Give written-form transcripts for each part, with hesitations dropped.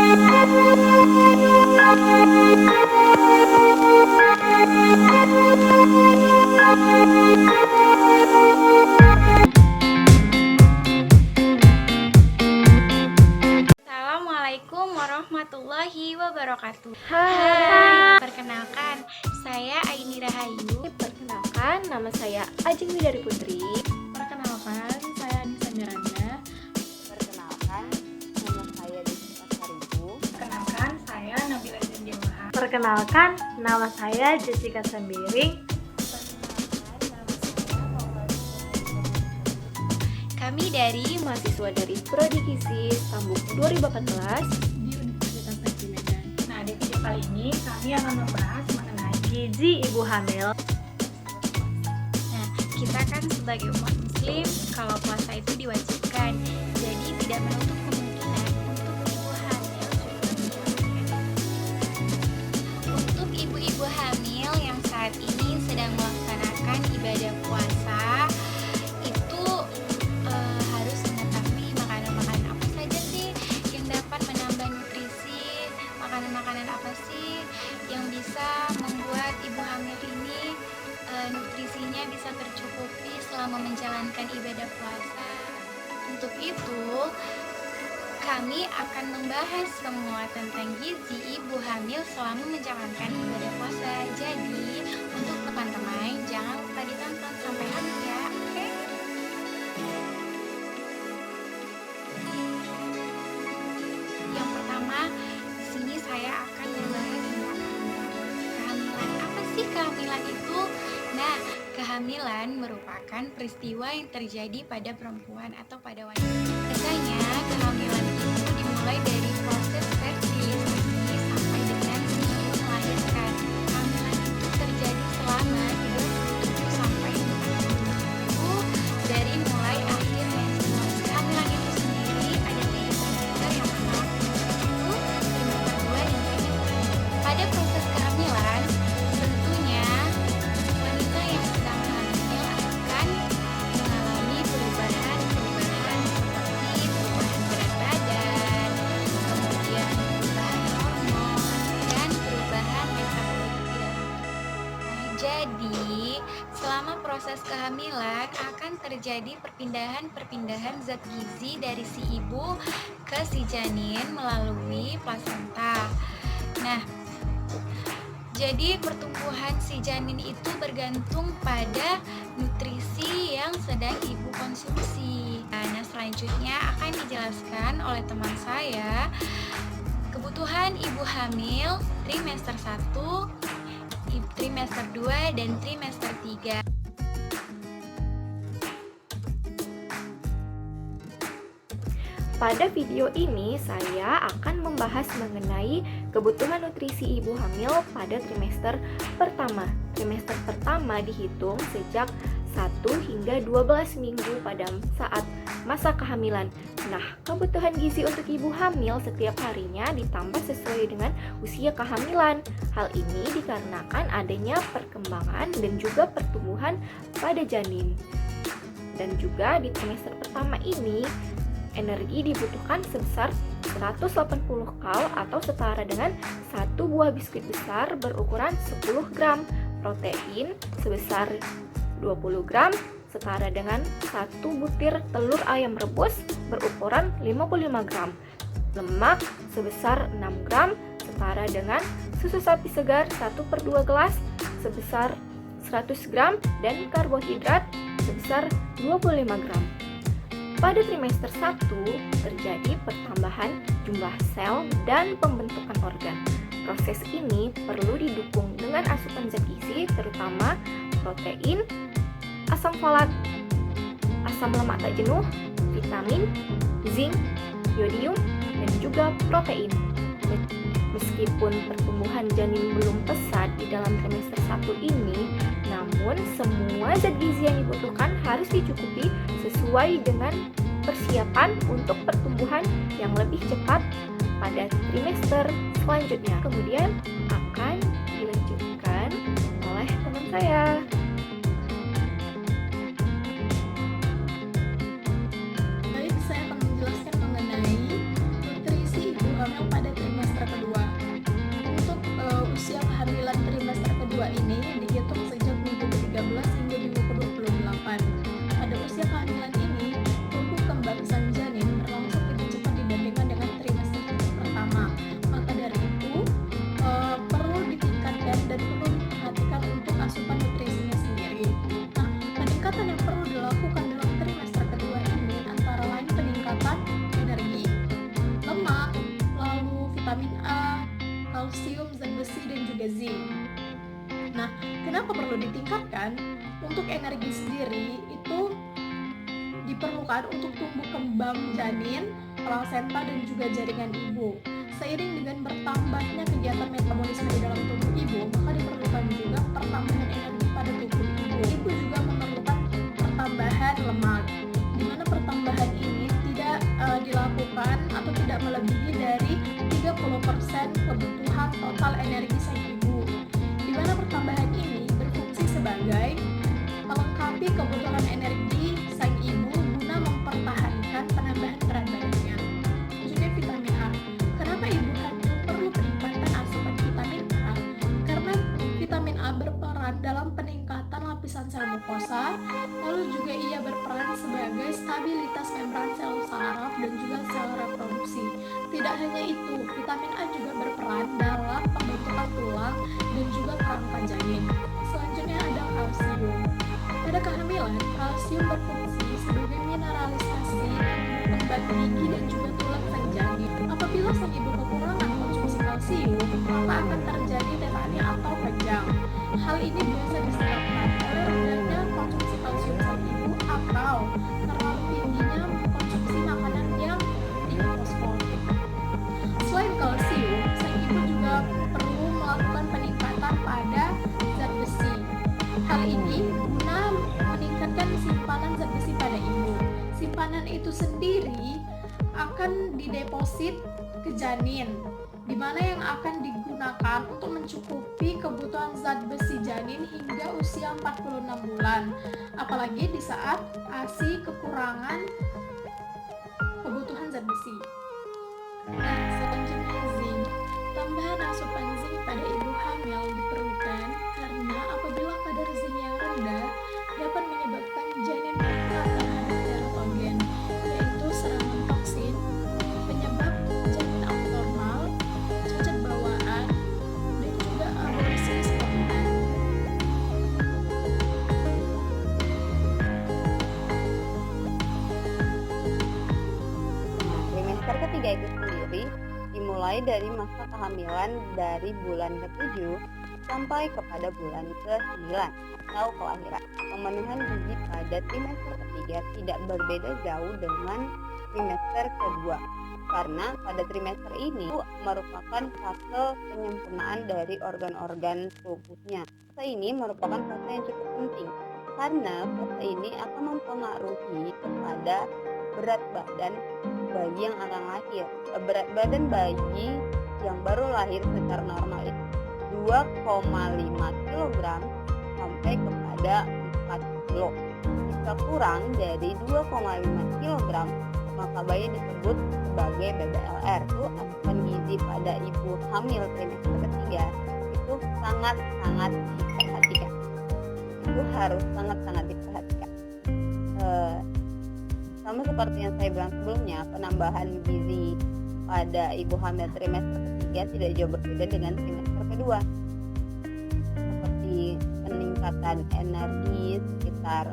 Assalamualaikum warahmatullahi wabarakatuh. Hai. Perkenalkan, saya Aini Rahayu. Perkenalkan, nama saya Ajeng Widari Putri. Perkenalkan, saya Anissa Miranda. Perkenalkan, nama saya Jessica Saribu. Perkenalkan, saya Nabila Zandiwaha. Perkenalkan, nama saya Jessica Sembiring. Kami dari Mahasiswa dari Prodi Gizi Tambuk 2014 Di Universitas Negeri Medan. Nah, di video kali ini kami akan membahas mengenai gizi ibu hamil. Nah, kita kan sebagai umat muslim, kalau puasa itu diwajibkan. Jadi tidak menutup kemungkinan untuk ibu hamil juga menjalankan. Untuk ibu-ibu hamil yang saat ini sedang melaksanakan ibadah puasa, itu harus mengetahui makanan-makanan apa saja sih yang dapat menambah nutrisi, makanan-makanan apa sih yang bisa membuat ibu hamil ini nutrisinya bisa tercukupi selama menjalankan ibadah puasa. Untuk itu, kami akan membahas semua tentang gizi ibu hamil selama menjalankan ibadah puasa. Jadi, untuk teman-teman jangan lupa ditonton sampai habis ya. Oke? Yang pertama, di sini saya akan membahas tentang kehamilan. Apa sih kehamilan itu? Nah, kehamilan merupakan peristiwa yang terjadi pada perempuan atau pada wanita. Biasanya, kehamilan itu dimulai dari proses fertilisasi sampai dengan si ibu melahirkan. Kehamilan itu terjadi selama 37 sampai 40 minggu dari mulai akhir menstruasi. Kehamilan itu sendiri ada 3 trimester, yang pertama trimester 1, trimester 2, dan trimester 3. Pada proses kehamilan, tentunya wanita yang sedang hamil akan mengalami perubahan seperti perubahan berat badan, kemudian perubahan hormon, dan perubahan metabolisme. Nah, jadi selama proses kehamilan akan terjadi perpindahan zat gizi dari si ibu ke si janin melalui plasenta. Nah, jadi pertumbuhan si janin itu bergantung pada nutrisi yang sedang ibu konsumsi. Nah, selanjutnya akan dijelaskan oleh teman saya kebutuhan ibu hamil trimester 1, trimester 2, dan trimester 3. Pada video ini saya akan membahas mengenai kebutuhan nutrisi ibu hamil pada trimester pertama. Trimester pertama dihitung sejak 1 hingga 12 minggu pada saat masa kehamilan. Nah, kebutuhan gizi untuk ibu hamil setiap harinya ditambah sesuai dengan usia kehamilan. Hal ini dikarenakan adanya perkembangan dan juga pertumbuhan pada janin. Dan juga di trimester pertama ini, energi dibutuhkan sebesar 180 kal atau setara dengan 1 buah biskuit besar berukuran 10 gram, protein sebesar 20 gram setara dengan 1 butir telur ayam rebus berukuran 55 gram, lemak sebesar 6 gram setara dengan susu sapi segar 1/2 gelas sebesar 100 gram, dan karbohidrat sebesar 25 gram. Pada trimester 1 terjadi pertambahan jumlah sel dan pembentukan organ. Proses ini perlu didukung dengan asupan zat gizi terutama protein, asam folat, asam lemak tak jenuh, vitamin, zinc, yodium, dan juga protein. Meskipun pertumbuhan janin belum pesat di dalam trimester 1 ini, namun semua zat gizi yang dibutuhkan harus dicukupi sesuai dengan persiapan untuk pertumbuhan yang lebih cepat pada trimester selanjutnya. Kemudian akan dilanjutkan oleh teman saya. Baik, saya akan menjelaskan mengenai nutrisi ibu hamil pada Kenapa perlu ditingkatkan? Untuk energi sendiri itu diperlukan untuk tumbuh kembang janin, plasenta dan juga jaringan ibu. Seiring dengan bertambahnya kegiatan metabolisme di dalam tubuh ibu, maka diperlukan juga pertambahan energi pada tubuh ibu. Ibu juga memerlukan pertambahan lemak, di mana pertambahan ini tidak dilakukan atau tidak melebihi dari 30% kebutuhan total energi sang ibu. Di mana pertambahan ini berfungsi sebagai melengkapi kebutuhan energi sang ibu guna mempertahankan penambahan berat badannya. Selanjutnya vitamin A. Kenapa ibu hamil perlu peningkatan asupan vitamin A? Karena vitamin A berperan dalam peningkatan lapisan sel mukosa, lalu juga ia berperan sebagai stabilitas membran sel saraf dan juga sel reproduksi. Tidak hanya itu, vitamin A juga berperan dalam pembentukan tulang dan juga kerangka janin. Selanjutnya ada kalsium. Pada kehamilan, kalsium berfungsi sebagai mineralisasi kembang gigi dan juga tulang sang janin. Apabila sang ibu kekurangan konsumsi kalsium, maka akan terjadi tetani atau kejang. Hal ini biasa disebabkan oleh rendahnya konsumsi kalsium sang ibu atau terlalu tingginya konsumsi makanan yang tinggi fosfor. Selain kalsium, sang ibu juga perlu melakukan peningkatan pada zat besi. Hal ini guna meningkatkan simpanan zat besi pada ibu. Simpanan itu sendiri akan dideposit ke janin, di mana yang akan digunakan untuk mencukupi kebutuhan zat besi janin hingga usia 46 bulan. Apalagi di saat ASI kekurangan kebutuhan zat besi. Nah, selanjutnya zinc. Tambahan asupan zinc pada ibu hamil diperlukan karena apabila kadar zinc yang rendah dapat menyebabkan janin peka terhadap teratogen, yaitu serangan toksin, penyebab janin abnormal, cacat bawaan, dan juga aborsi spontan. Nah, trimester ketiga itu sendiri dimulai dari masa kehamilan dari bulan ke-7 sampai kepada bulan ke-9 atau kelahiran. Pemenuhan gizi pada trimester ketiga tidak berbeda jauh dengan trimester kedua, karena pada trimester ini merupakan fase penyempurnaan dari organ-organ tubuhnya. Fase ini merupakan fase yang cukup penting karena fase ini akan mempengaruhi kepada berat badan bayi yang akan lahir. Berat badan bayi yang baru lahir secara normal itu 2,5 kg sampai kepada 4 kg. Jika kurang dari 2,5 kg, maka bayi disebut sebagai BBLR. Itu asupan gizi pada ibu hamil trimester ketiga itu sangat-sangat diperhatikan. Itu harus sangat-sangat diperhatikan. Sama seperti yang saya bilang sebelumnya, penambahan gizi pada ibu hamil trimester ketiga tidak jauh berbeda dengan trimester kedua, seperti peningkatan energi sekitar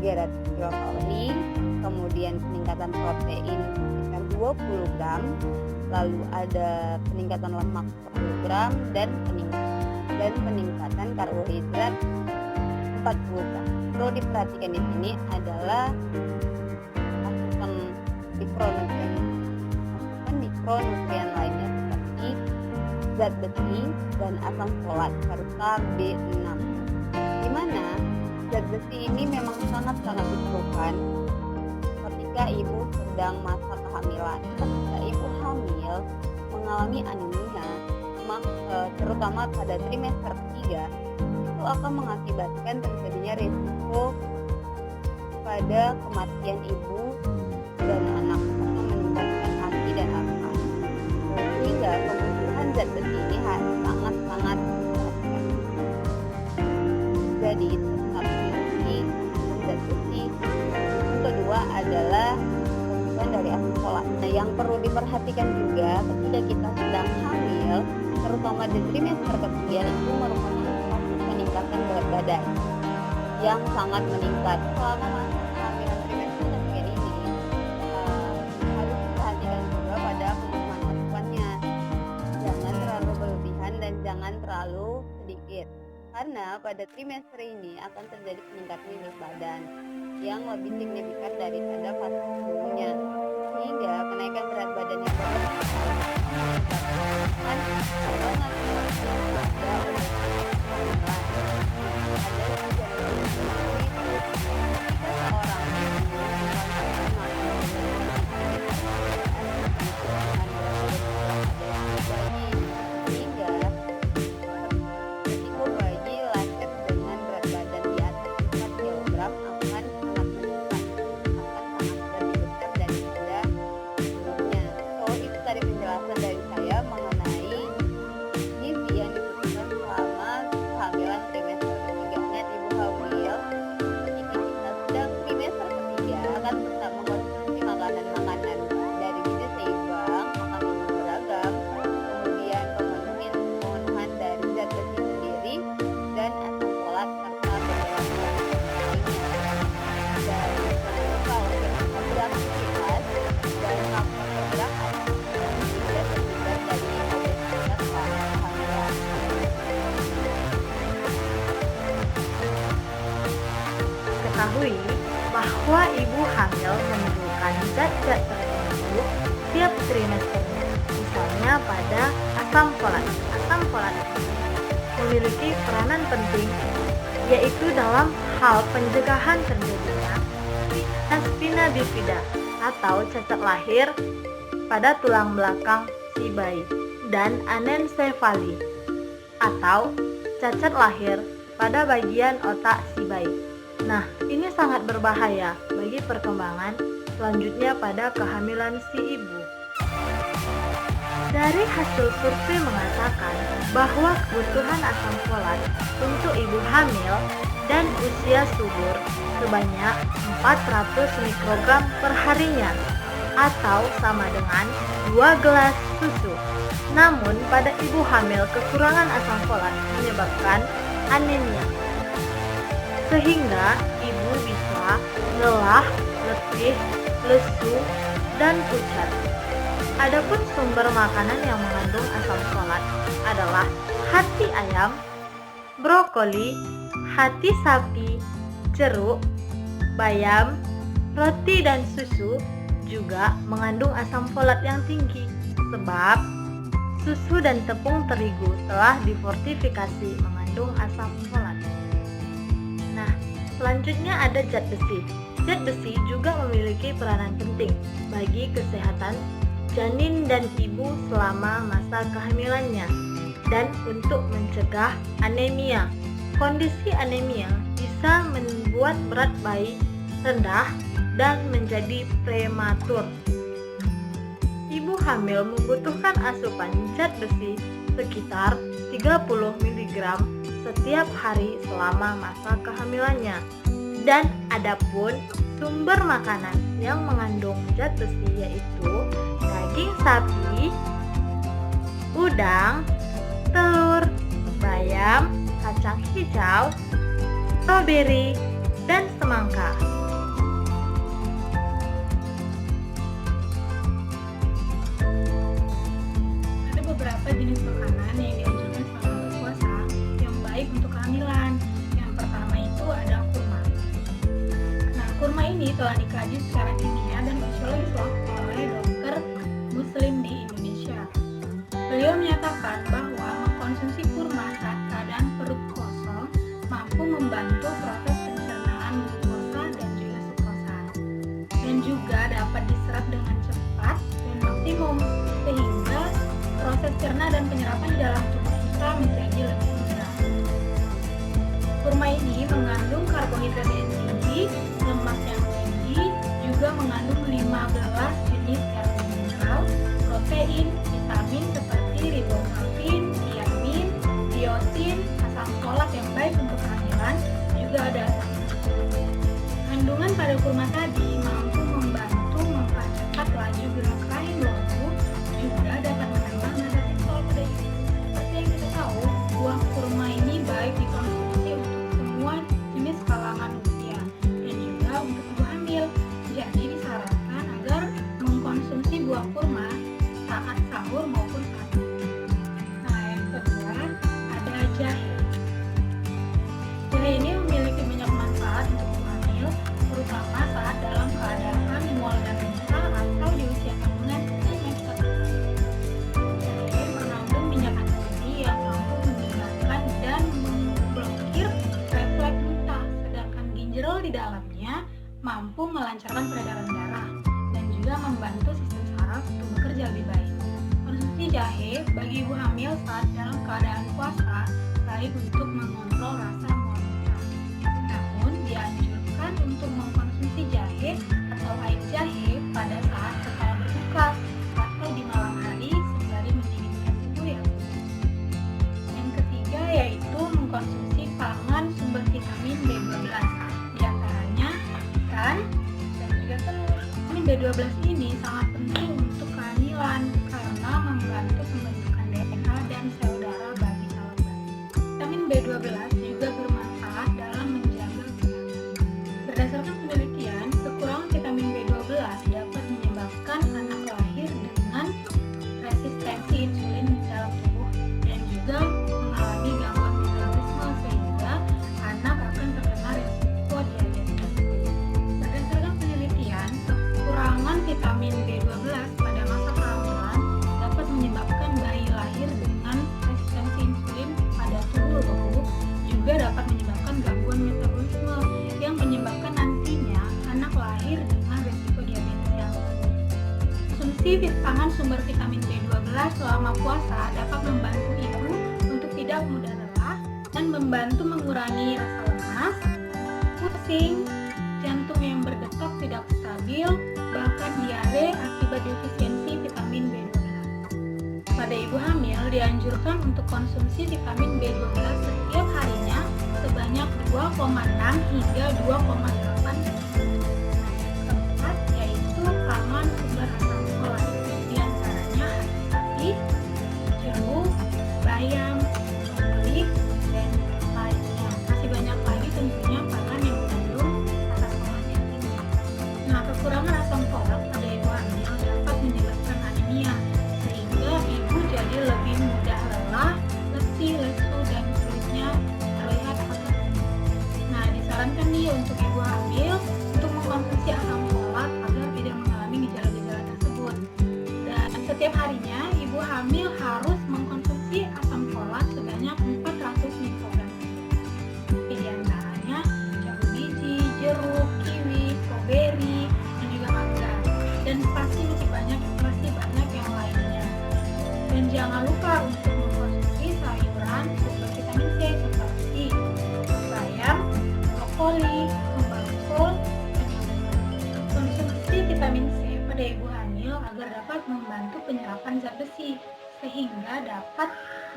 300 kilokalori, kemudian peningkatan protein sekitar 20 gram, lalu ada peningkatan lemak 10 gram dan peningkatan karbohidrat 40 gram. Perlu diperhatikan di sini adalah asupan mikronutrien lainnya seperti zat besi dan asam folat serta B6. Di mana zat besi ini memang sangat-sangat diperlukan ketika ibu sedang masa kehamilan. Ketika ibu hamil mengalami anemia, terutama pada trimester ketiga, itu akan mengakibatkan terjadinya risiko pada kematian ibu dan anak atau meningkatkan ASI dan asma. Sehingga kebutuhan zat besi ini harus sangat-sangat diperhatikan. Jadi tetap memenuhi zat besi. Yang kedua adalah kebutuhan dari asam folat. Nah, yang perlu diperhatikan juga ketika kita sedang hamil, terutama di trimester ketiga, itu merupakan proses peningkatan berat badan yang sangat meningkat. Selama masa kehamilan trimester ketiga ini harus diperhatikan juga pada pemenuhan asupannya. Jangan terlalu berlebihan dan jangan terlalu sedikit. karena pada trimester ini akan terjadi peningkatan berat badan yang lebih signifikan daripada fase sebelumnya, sehingga kenaikan berat badan yang berlebihan menyebabkan dorongan pada obesitas kehamilan. Ada gejala klinis jika seorang ibu melakukan makan sehingga risiko bayi lahir dengan berat badan di atas 4 kg akan sangat meningkat, akan sangat lebih besar daripada sebelumnya. So, itu tadi penjelasan dari saya mengenai gizi yang dibutuhkan selama kehamilan trimester ketiga. Ingat ibu hamil, ketika kita sedang trimester ketiga akan tetap mengkonsumsi makanan-makanan dari gizi seimbang, makan makanan beragam, kemudian pemenuhan dari zat besi sendiri dan asam folat serta beberapa lainnya. Dan jangan lupa untuk beraktivitas dan melakukan pergerakan sehingga terhindar dari obesitas pada kehamilan. Ketahui bahwa ibu hamil memerlukan zat-zat tertentu tiap trimesternya. Misalnya pada asam folat. Asam folat memiliki peranan penting yaitu dalam hal pencegahan terjadinya spina bifida atau cacat lahir pada tulang belakang si bayi dan anencefali atau cacat lahir pada bagian otak si bayi. Nah, ini sangat berbahaya bagi perkembangan selanjutnya pada kehamilan si ibu. Dari hasil survei mengatakan bahwa kebutuhan asam folat untuk ibu hamil dan usia subur sebanyak 400 mikrogram per harinya atau sama dengan 2 gelas susu. Namun pada ibu hamil kekurangan asam folat menyebabkan anemia, sehingga ibu bisa lelah, letih, lesu, dan pucat. Adapun sumber makanan yang mengandung asam folat adalah hati ayam, brokoli, hati sapi, jeruk, bayam, roti dan susu juga mengandung asam folat yang tinggi sebab susu dan tepung terigu telah difortifikasi mengandung asam folat. Nah, selanjutnya ada zat besi. Zat besi juga memiliki peranan penting bagi kesehatan janin dan ibu selama masa kehamilannya dan untuk mencegah anemia. Kondisi anemia bisa membuat berat bayi rendah dan menjadi prematur. Ibu hamil membutuhkan asupan zat besi sekitar 30 mg setiap hari selama masa kehamilannya. Dan adapun sumber makanan yang mengandung zat besi yaitu daging sapi, udang, telur, bayam, kacang hijau, stroberi, dan semangka. Ada beberapa jenis makanan yang dianjurkan selama berpuasa yang baik untuk kehamilan. Yang pertama itu ada kurma. Nah, kurma ini telah dikaji secara kimia dan fisiologis oleh dokter muslim di Indonesia. Beliau menyatakan bahwa mengkonsumsi kurma saat keadaan perut kosong mampu membantu proses pencernaan glukosa dan juga sukrosa, dan juga dapat diserap dengan cepat dan maksimum sehingga proses cerna dan penyerapan di dalam tubuh kita menjadi lebih mudah. Kurma ini mengandung karbohidrat yang tinggi, lemak yang tinggi, juga mengandung 15 jenis elemen mineral, protein, vitamin seperti riboflavin, tiamin, biotin, asam folat yang baik untuk kehamilan, juga ada asam urat. Kandungan pada kurma tadi mampu membantu mempercepat laju gerak rahim longgu, juga dapat menambah nada sensor pada ibu. Seperti yang kita tahu, buah kurma ini baik dikonsumsi untuk semua jenis kalangan usia dan juga untuk ibu hamil. Jadi disarankan agar mengkonsumsi buah kurma saat sahur maupun saat tidur. Nah, yang kedua ada jahe. bagi ibu hamil saat dalam keadaan puasa baik untuk mengontrol rasa mual muntah. Namun dianjurkan untuk mengkonsumsi jahe atau air jahe pada saat setelah berbuka atau di malam hari sembari mendinginkan tubuh ya. Yang ketiga yaitu mengkonsumsi pangan sumber vitamin B12, diantaranya ikan dan juga telur. Vitamin B12 ini sangat penting untuk kehamilan karena membantu pembentukan DNA dan sel darah bagi calon bayi. Vitamin B12 juga bermanfaat dalam menjaga kesehatan. Berdasarkan penelitian, kekurangan vitamin B12 dapat menyebabkan anak lahir dengan resistensi insulin dalam tubuh dan juga mengalami gangguan metabolisme sehingga anak akan terkena risiko diabetes. Berdasarkan penelitian, kekurangan vitamin B12 pada masa kehamilan dapat menyebabkan bayi lahir dengan resistensi insulin pada tubuh, juga dapat menyebabkan gangguan metabolisme yang menyebabkan nantinya anak lahir dengan risiko diabetes yang tinggi. Konsumsi pangan sumber vitamin B12 selama puasa dapat membantu ibu untuk tidak mudah lelah dan membantu mengurangi rasa lemas, pusing, jantung yang berdetak tidak stabil, bahkan diare akibat defisiensi vitamin B12. Pada ibu hamil dianjurkan untuk konsumsi vitamin B12 setiap harinya sebanyak 2,6 hingga 2,8 keempat yaitu pangan sumber asam folat, diantaranya hati-hati, jeruk, bayam, brokoli, dan lainnya. Masih banyak lagi tentunya pangan yang mengandung asam folat yang tinggi. Nah, kekurangan asam folat pada ibu hamil dapat menyebabkan anemia, sehingga ibu jadi lebih mudah lelah, letih, lesu, dan kulitnya terlihat agak kuning. Nah, disarankan nih untuk ibu hamil untuk mengkonsumsi asam folat agar tidak mengalami gejala-gejala tersebut. Dan setiap harinya ibu hamil harus mengkonsumsi asam folat sebanyak 400 mikrogram. Di antaranya jambu biji, jeruk, kiwi, stroberi, dan juga mangga. Dan pasti banyak yang lainnya. Dan jangan lupa untuk mengkonsumsi sayuran sumber vitamin C seperti bayam, brokoli, kembang kol, dan yang lainnya. Konsumsi vitamin C pada ibu hamil agar dapat membantu penyerapan zat besi sehingga dapat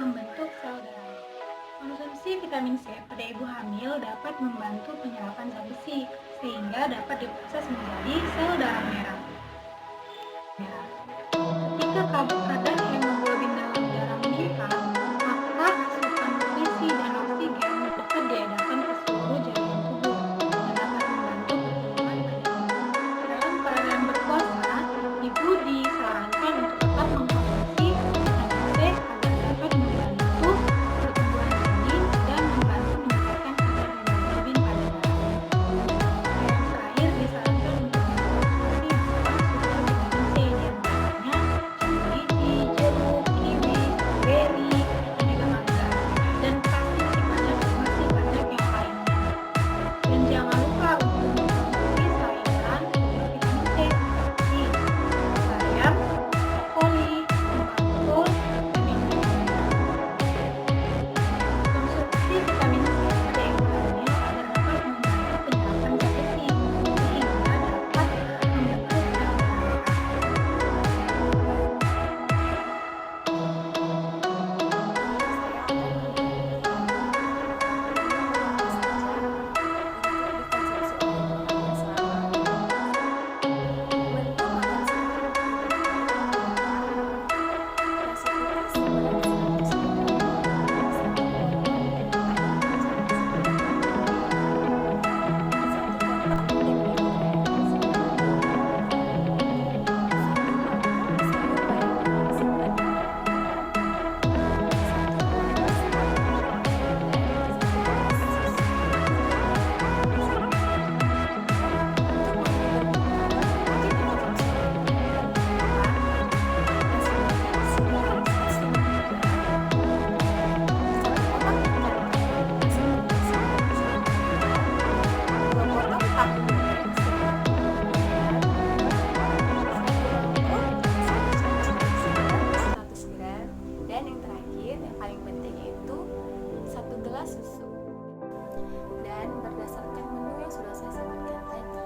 membentuk sel darah. Konsumsi vitamin C pada ibu hamil dapat membantu penyerapan zat besi sehingga dapat diproses menjadi sel darah merah. Ketika kadar hemoglobin dalam darah meningkat, maka asupan nutrisi dan oksigen dapat diedarkan ke seluruh jaringan tubuh dan dapat membantu pertumbuhan bayi. Dalam keadaan berpuasa, ibu disarankan untuk tetap mengkonsumsi vitamin C agar dapat membantu pertumbuhan janin dan membantu meningkatkan kadar hemoglobin pada darah. Yang terakhir disarankan untuk mengkonsumsi gelas susu. Dan berdasarkan menu yang sudah saya sebutkan tadi,